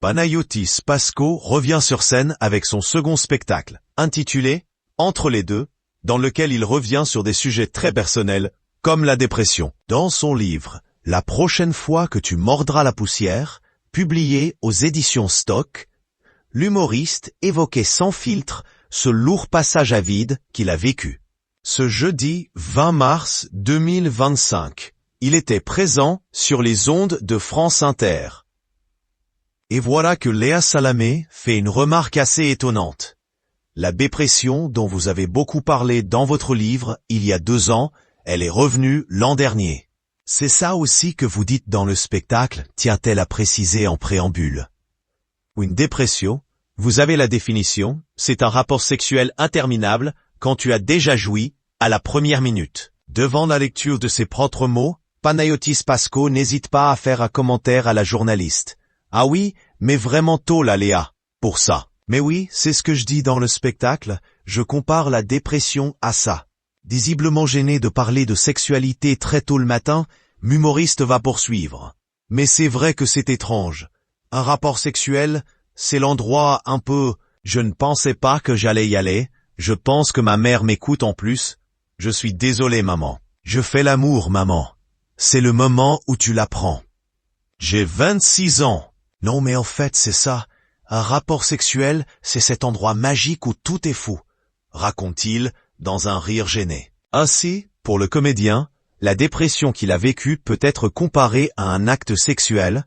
Panayotis Pasco revient sur scène avec son second spectacle, intitulé « Entre les deux », dans lequel il revient sur des sujets très personnels, comme la dépression. Dans son livre « La prochaine fois que tu mordras la poussière », publié aux éditions Stock, l'humoriste évoquait sans filtre ce lourd passage à vide qu'il a vécu. Ce jeudi 20 mars 2025, il était présent sur les ondes de France Inter. Et voilà que Léa Salamé fait une remarque assez étonnante. La dépression dont vous avez beaucoup parlé dans votre livre il y a 2 ans, elle est revenue l'an dernier. C'est ça aussi que vous dites dans le spectacle, tient-elle à préciser en préambule. Une dépression, vous avez la définition, c'est un rapport sexuel interminable quand tu as déjà joui à la première minute. Devant la lecture de ses propres mots, Panayotis Pasco n'hésite pas à faire un commentaire à la journaliste. Ah oui, mais vraiment tôt là Léa, pour ça. Mais oui, c'est ce que je dis dans le spectacle, je compare la dépression à ça. Visiblement gêné de parler de sexualité très tôt le matin, l'humoriste va poursuivre. Mais c'est vrai que c'est étrange. Un rapport sexuel, c'est l'endroit un peu... Je ne pensais pas que j'allais y aller, je pense que ma mère m'écoute en plus. Je suis désolé maman. Je fais l'amour maman. C'est le moment où tu l'apprends. J'ai 26 ans. Non mais en fait c'est ça, un rapport sexuel, c'est cet endroit magique où tout est fou, raconte-t-il dans un rire gêné. Ainsi, pour le comédien, la dépression qu'il a vécue peut être comparée à un acte sexuel,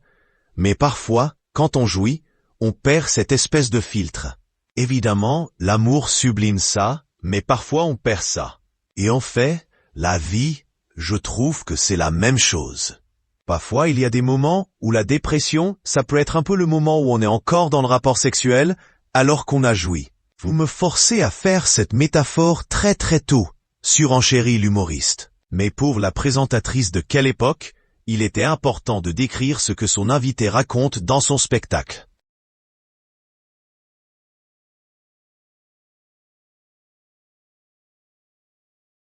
mais parfois, quand on jouit, on perd cette espèce de filtre. Évidemment, l'amour sublime ça, mais parfois on perd ça. Et en fait, la vie, je trouve que c'est la même chose. Parfois, il y a des moments où la dépression, ça peut être un peu le moment où on est encore dans le rapport sexuel, alors qu'on a joui. Vous me forcez à faire cette métaphore très très tôt, surenchérit l'humoriste. Mais pour la présentatrice de quelle époque, il était important de décrire ce que son invité raconte dans son spectacle.